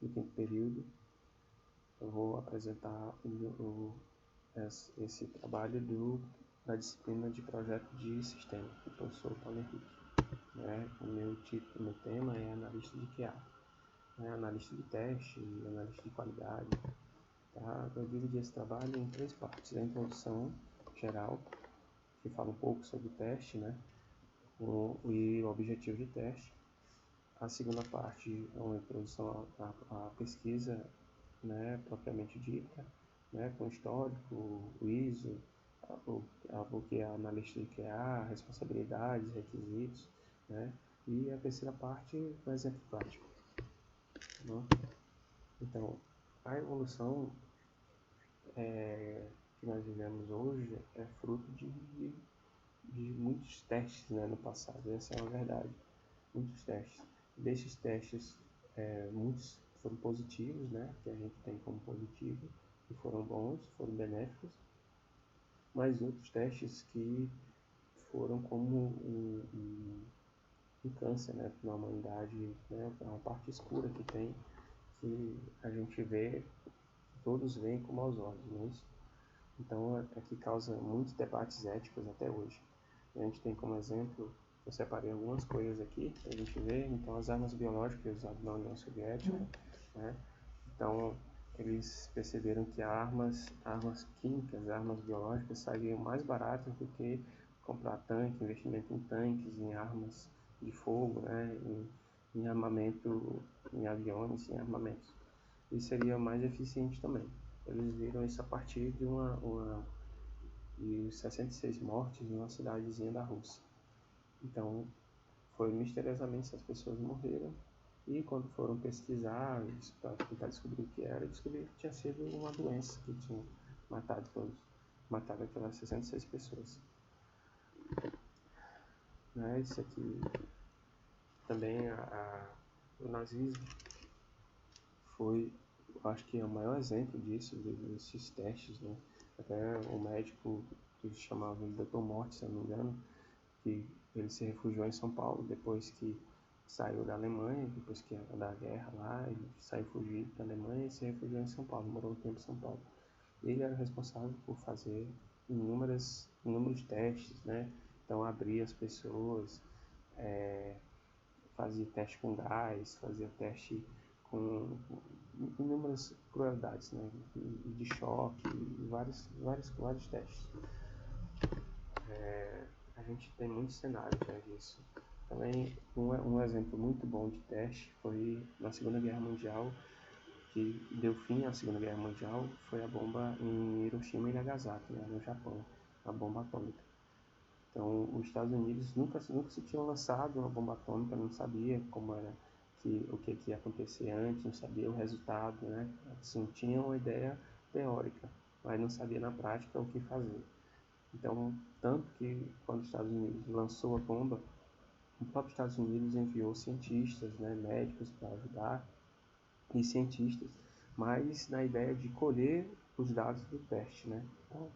do quinto período. Eu vou apresentar esse trabalho da disciplina de projeto de sistema, do professor Paulo Henrique. O meu tema é analista de QA, analista de teste, analista de qualidade. Tá? Eu dividi esse trabalho em 3 partes: a introdução geral, que fala um pouco sobre o teste, e o objetivo de teste. A segunda parte é uma introdução à pesquisa, propriamente dita, com histórico, o ISO, o que é analista de QA, responsabilidades, requisitos, e a terceira parte é o exemplo prático. Então, a evolução que nós vivemos hoje é fruto de muitos testes, no passado. Essa é uma verdade. Muitos testes. Desses testes, muitos foram positivos, que a gente tem como positivo, que foram bons, foram benéficos, mas outros testes que foram como um câncer, na humanidade, uma parte escura que tem, que a gente vê, todos veem com maus olhos, não é isso? Então, é que causa muitos debates éticos até hoje. A gente tem como exemplo, eu separei algumas coisas aqui para a gente ver. Então, as armas biológicas usadas na União Soviética, Então, eles perceberam que armas químicas, armas biológicas saíam mais baratas do que comprar tanque, investimento em tanques, em armas de fogo, em armamento, em aviões, em armamentos. E seria mais eficiente também. Eles viram isso a partir de 66 mortes em uma cidadezinha da Rússia. Então, foi misteriosamente essas pessoas morreram, e quando foram pesquisar para tentar descobrir o que era, descobriram que tinha sido uma doença que tinha matado aquelas 66 pessoas. Isso aqui também, o nazismo foi, acho que é o maior exemplo disso, desses testes, Até o médico que chamava de Dr. Morte, se eu não me engano, que ele se refugiou em São Paulo depois que saiu da Alemanha, depois que da guerra lá, ele saiu fugido da Alemanha e se refugiou em São Paulo, morou um tempo em São Paulo. Ele era responsável por fazer inúmeros testes, Então abria as pessoas, fazia teste com gás, fazia teste com inúmeras crueldades, de choque, vários testes. A gente tem muitos cenários disso. Também um exemplo muito bom de teste foi na Segunda Guerra Mundial, que deu fim à Segunda Guerra Mundial, foi a bomba em Hiroshima e Nagasaki, no Japão, a bomba atômica. Então, os Estados Unidos nunca se tinham lançado uma bomba atômica, não sabia como era, o que ia acontecer antes, não sabia o resultado, Assim, tinha uma ideia teórica, mas não sabia na prática o que fazer. Então, tanto que quando os Estados Unidos lançou a bomba, o próprio Estados Unidos enviou cientistas, médicos para ajudar, e cientistas, mas na ideia de colher os dados do teste, Então,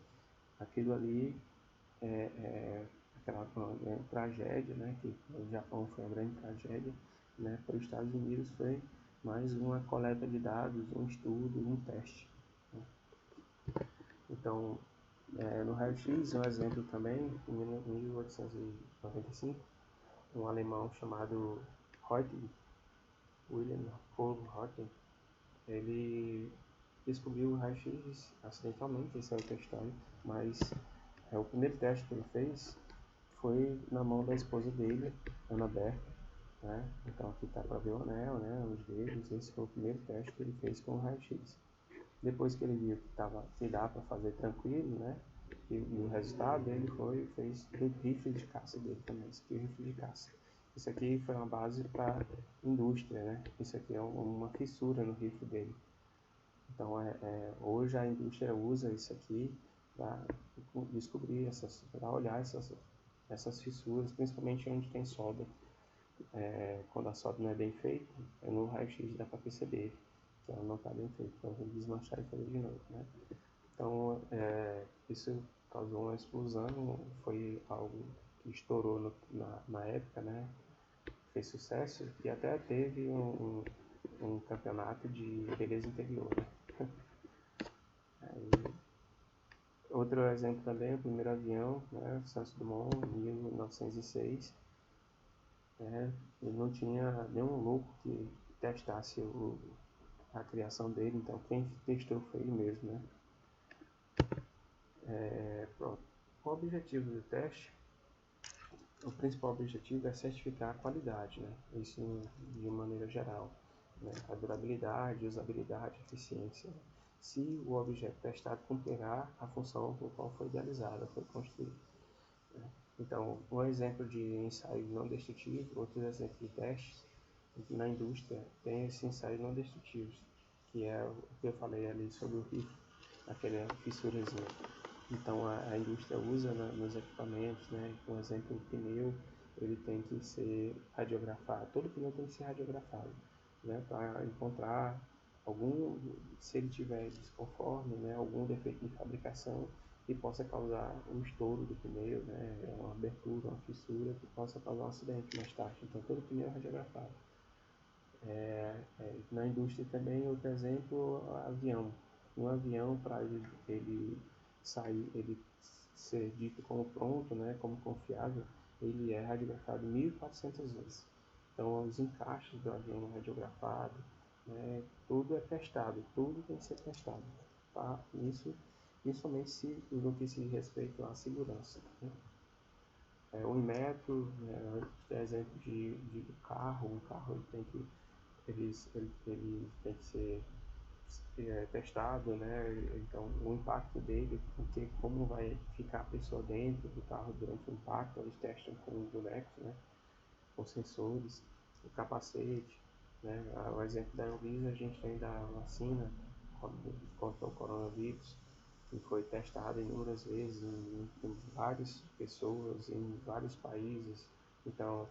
aquilo ali aquela grande tragédia, que o Japão foi uma grande tragédia, para os Estados Unidos foi mais uma coleta de dados, um estudo, um teste. Então, no raio-x, um exemplo também, em 1895, um alemão chamado Röntgen, William Paul Röntgen, ele descobriu o raio-x acidentalmente, essa é outra história, mas o primeiro teste que ele fez foi na mão da esposa dele, Ana Berta, Então aqui está para ver o anel, os dedos. Esse foi o primeiro teste que ele fez com o raio-x. Depois que ele viu que dá para fazer tranquilo, e o resultado, ele fez o rifle de caça dele também, esse aqui é o rifle de caça. Isso aqui foi uma base para indústria, Isso aqui é uma fissura no rifle dele. Então, hoje a indústria usa isso aqui para descobrir, para olhar essas fissuras, principalmente onde tem solda. Quando a solda não é bem feita, no raio-x dá para perceber que ela não está bem feita. Então, vou desmanchar e fazer de novo. Então, isso causou uma explosão, foi algo que estourou na época, fez sucesso, e até teve um campeonato de beleza interior, né? Aí, outro exemplo também, o primeiro avião, né, Santos Dumont, em 1906, né, ele não tinha nenhum louco que testasse a criação dele, então quem testou foi ele mesmo, né? Pronto. O objetivo do teste, o principal objetivo é certificar a qualidade, né? Isso de maneira geral, né? A durabilidade, usabilidade, eficiência. Se o objeto testado cumprirá a função por qual foi idealizada, foi construída. Né? Então, um exemplo de ensaio não destrutivo, outro exemplo de testes, na indústria tem esses ensaios não destrutivos, que é o que eu falei ali sobre o rifle, aquela fissurazinha. Então a indústria usa nos equipamentos, né? Por exemplo, o pneu ele tem que ser radiografado, todo pneu tem que ser radiografado, né? Para encontrar algum, se ele tiver desconforme, né? Algum defeito de fabricação que possa causar um estouro do pneu, né? Uma abertura, uma fissura que possa causar um acidente mais tarde. Então todo pneu é radiografado. Na indústria também, outro exemplo, avião. Um avião, para ele sair, ele ser dito como pronto, né, como confiável, ele é radiografado 1.400 vezes. Então, os encaixes do avião radiografado, né, tudo é testado, tudo tem que ser testado. Tá? Isso, principalmente no que se respeita à segurança. Né? O Inmetro, né, exemplo de carro, um carro ele tem que ser testado, né? Então o impacto dele, porque como vai ficar a pessoa dentro do carro durante o impacto, eles testam com bonecos, né? Com sensores, o capacete, né? O exemplo da Anvisa, a gente tem da vacina contra o coronavírus, que foi testada inúmeras vezes em várias pessoas, em vários países. Então,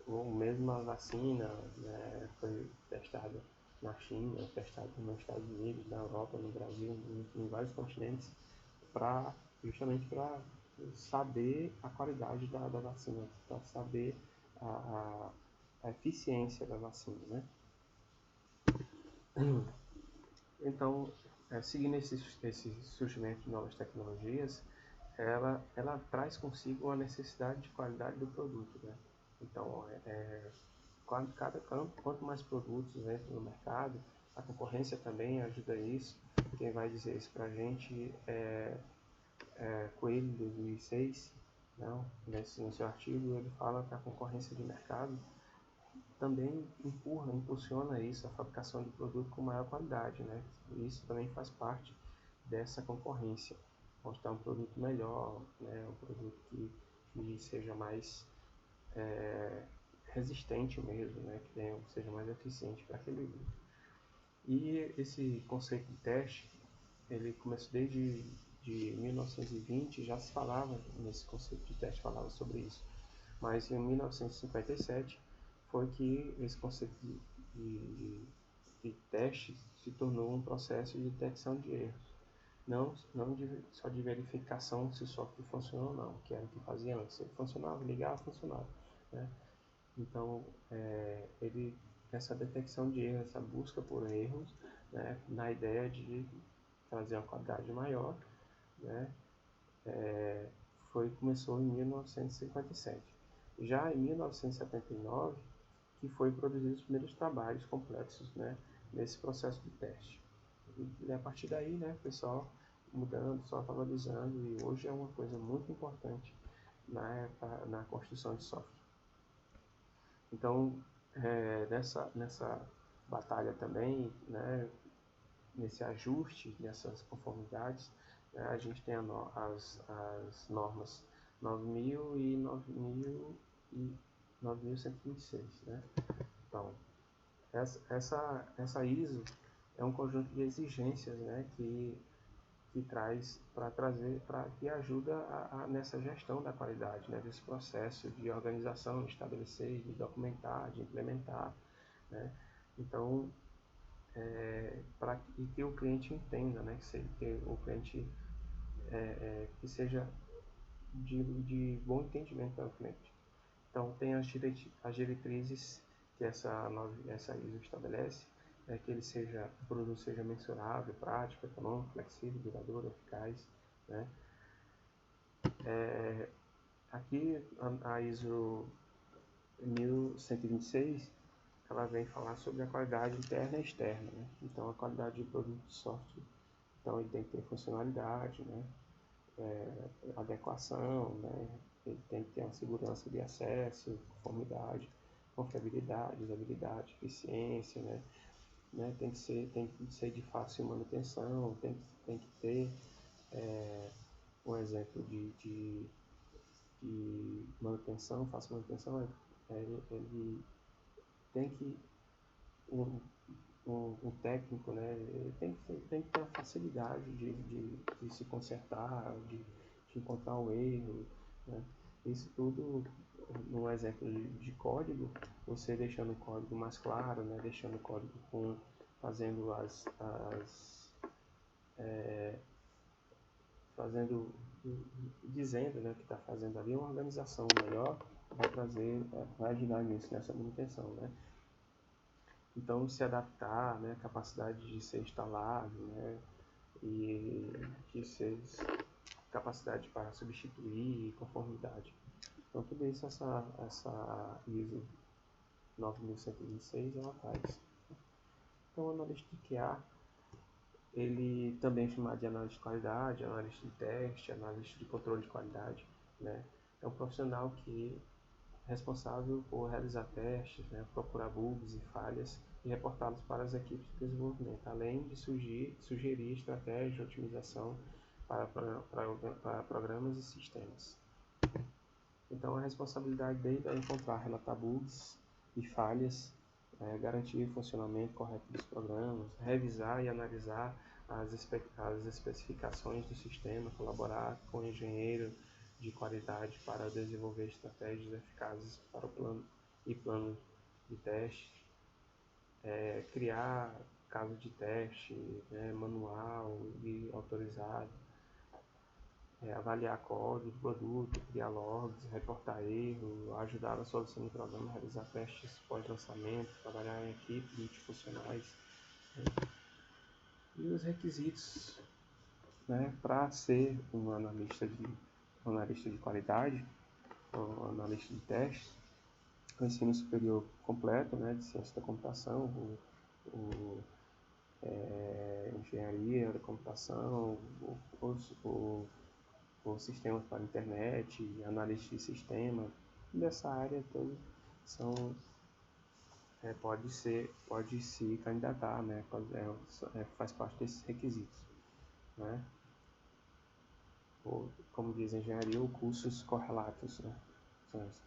ou mesmo a vacina, né, foi testada na China, testada nos Estados Unidos, na Europa, no Brasil, em vários continentes, justamente para saber a qualidade da vacina, para saber a eficiência da vacina, né? Então, seguindo esse surgimento de novas tecnologias, ela traz consigo a necessidade de qualidade do produto, né? Então, quanto mais produtos entram no mercado, a concorrência também ajuda isso. Quem vai dizer isso para a gente é Coelho, em 2006, não? No seu artigo, ele fala que a concorrência de mercado também impulsiona isso, a fabricação de produto com maior qualidade, né? Isso também faz parte dessa concorrência, mostrar um produto melhor, né? Um produto que seja mais resistente mesmo, né? Seja mais eficiente para aquele grupo. E esse conceito de teste, ele começou desde 1920, já se falava nesse conceito de teste, falava sobre isso. Mas em 1957 foi que esse conceito de teste se tornou um processo de detecção de erros. Não só de verificação se o software funciona ou não, que era o que fazia antes. Se ele funcionava, ligava, funcionava. Né? Então, essa detecção de erros, essa busca por erros, né, na ideia de trazer uma qualidade maior, né, começou em 1957. Já em 1979, que foi produzido os primeiros trabalhos complexos, né, nesse processo de teste. E a partir daí, né, o pessoal mudando, só valorizando, e hoje é uma coisa muito importante na construção de software. Então, nessa batalha também, né, nesse ajuste, nessas conformidades, né, a gente tem as normas 9000 e 9126. Né? Então, essa ISO é um conjunto de exigências, né, que traz que ajuda nessa gestão da qualidade, né, desse processo de organização, de estabelecer, de documentar, de implementar, né? Então, para que o cliente entenda, né, que o cliente que seja de bom entendimento para o cliente. Então, tem as diretrizes que essa ISO estabelece é que o produto seja mensurável, prático, econômico, flexível, duradouro, eficaz, né? Aqui a ISO 1126 ela vem falar sobre a qualidade interna e externa, né? Então a qualidade de produto de software, então ele tem que ter funcionalidade, né? Adequação, né? Ele tem que ter uma segurança de acesso, conformidade, confiabilidade, usabilidade, eficiência, né? Tem que ser de fácil manutenção, tem que ter um exemplo de manutenção, fácil manutenção, ele tem que um técnico, né, tem que ter a facilidade de se consertar, de encontrar o erro, né? Isso tudo, num exemplo de código, você deixando o código mais claro, né, deixando o código fazendo fazendo, dizendo, né, que está fazendo ali uma organização melhor, vai ajudar nisso, nessa manutenção, né? Então, se adaptar, né, capacidade de ser instalado, né, e que seja capacidade para substituir, conformidade. Então, tudo isso essa ISO 9126 ela faz. Então, o analista de QA, ele também é chamado de analista de qualidade, analista de teste, analista de controle de qualidade, né? É um profissional que responsável por realizar testes, né, procurar bugs e falhas e reportá-los para as equipes de desenvolvimento, além de sugerir estratégias de otimização para programas e sistemas. Então, a responsabilidade dele é encontrar, relatar bugs e falhas, garantir o funcionamento correto dos programas, revisar e analisar as especificações do sistema, colaborar com o engenheiro de qualidade para desenvolver estratégias eficazes para o plano de teste, criar caso de teste, né, manual e autorizado, avaliar código do produto, criar logs, reportar erro, ajudar na solução do problema, realizar testes pós-lançamento, trabalhar em equipes multifuncionais. E os requisitos, né, para ser um analista de qualidade, ou analista de testes, o ensino superior completo, né, de ciência da computação, engenharia da computação, o sistemas para a internet, analista de sistema, dessa área toda pode se candidatar, né, faz parte desses requisitos, né? Ou, como diz a engenharia, ou cursos correlatos, né?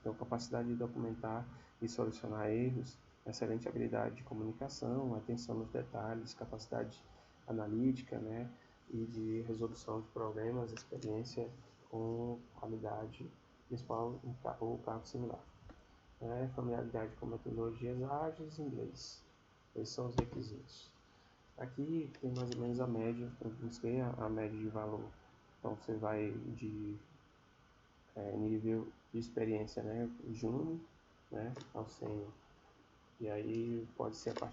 Então, capacidade de documentar e solucionar erros, excelente habilidade de comunicação, atenção nos detalhes, capacidade analítica, né, e de resolução de problemas, experiência com qualidade, principal ou cargo similar. Familiaridade com metodologias ágeis e inglês. Esses são os requisitos. Aqui tem mais ou menos a média, busquei a média de valor. Então você vai de nível de experiência, né, júnior, né, ao sênior. E aí pode ser a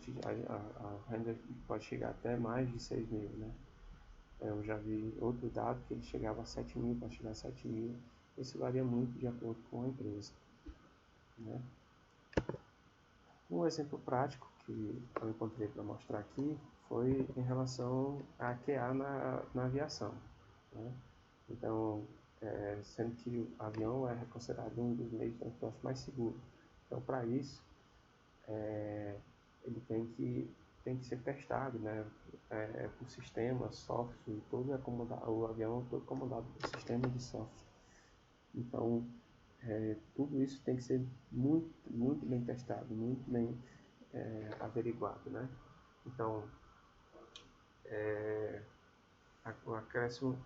renda pode chegar até mais de 6 mil, né? Eu já vi outro dado que ele chegava a 7 mil, para chegar a 7 mil. Isso varia muito de acordo com a empresa, né? Um exemplo prático que eu encontrei para mostrar aqui foi em relação a QA na aviação, né? Então, sendo que o avião é considerado um dos meios de transporte mais seguros. Então, para isso, ele tem que ser testado, né, por sistemas, software, o avião todo acomodado por sistema de software. Então, tudo isso tem que ser muito, muito bem testado, muito bem averiguado, né? Então,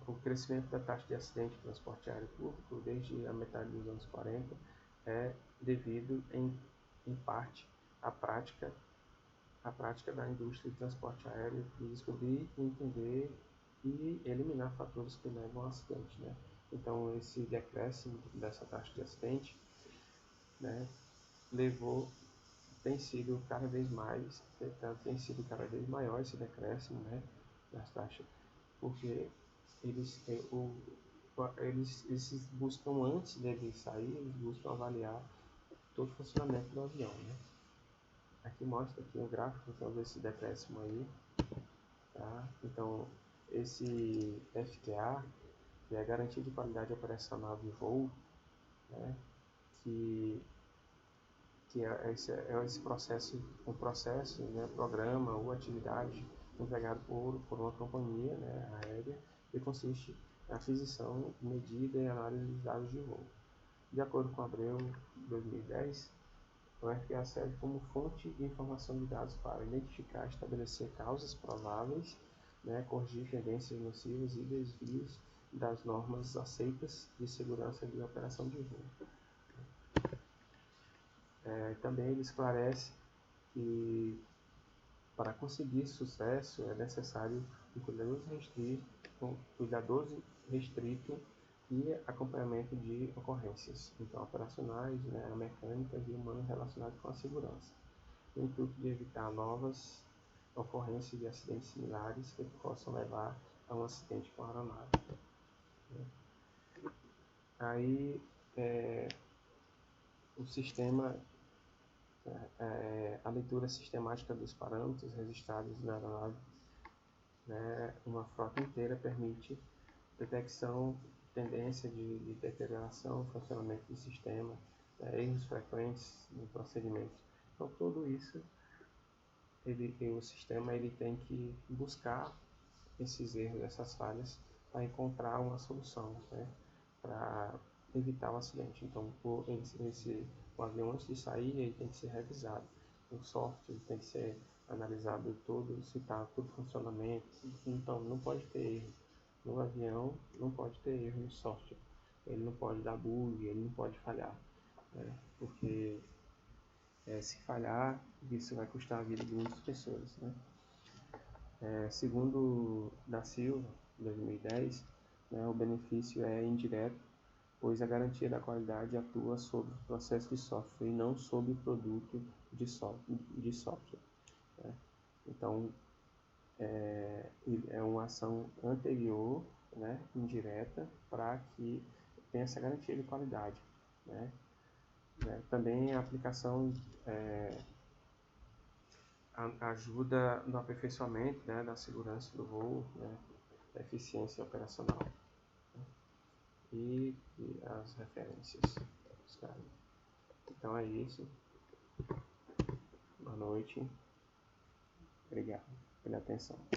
o crescimento da taxa de acidente de transporte aéreo público desde a metade dos anos 40 é devido, em parte, à prática da indústria de transporte aéreo de descobrir, entender e eliminar fatores que levam ao acidente, né? Então, esse decréscimo dessa taxa de acidente, né, levou tem sido cada vez mais, tem sido cada vez maior esse decréscimo, né, das taxas, porque eles buscam, antes de sair, eles buscam avaliar todo o funcionamento do avião, né. Aqui mostra aqui o gráfico então, desse decréscimo aí, tá? Então, esse FTA, que é a Garantia de Qualidade Operacional de Voo, né, que é esse processo, né, programa ou atividade entregado por uma companhia, né, aérea, que consiste na aquisição, medida e análise dos dados de voo. De acordo com Abreu 2010, o FTA serve como fonte de informação de dados para identificar e estabelecer causas prováveis, né, corrigir tendências nocivas e desvios das normas aceitas de segurança de operação de voo. Também ele esclarece que para conseguir sucesso é necessário um cuidadoso restrito e acompanhamento de ocorrências, então operacionais, né, mecânicas e humanas relacionadas com a segurança, no intuito de evitar novas ocorrências de acidentes similares que possam levar a um acidente com a aeronave. Aí o sistema, a leitura sistemática dos parâmetros registrados na aeronave, né, uma frota inteira permite detecção, tendência de deterioração, funcionamento do sistema, erros frequentes no procedimento. Então tudo isso, o sistema ele tem que buscar esses erros, essas falhas, para encontrar uma solução, né, para evitar o acidente. Então o avião antes de sair ele tem que ser revisado, o software tem que ser analisado todo, se está tudo funcionamento, então não pode ter erro. No avião não pode ter erro no software, ele não pode dar bug, ele não pode falhar, né? Porque se falhar, isso vai custar a vida de muitas pessoas, né? Segundo da Silva, 2010, né, o benefício é indireto, pois a garantia da qualidade atua sobre o processo de software e não sobre o produto de software. Né? Então, é uma ação anterior, né, indireta, para que tenha essa garantia de qualidade. Né? Também a aplicação ajuda no aperfeiçoamento, né, da segurança do voo, né, da eficiência operacional. E as referências. Então é isso. Boa noite. Obrigado pela atenção.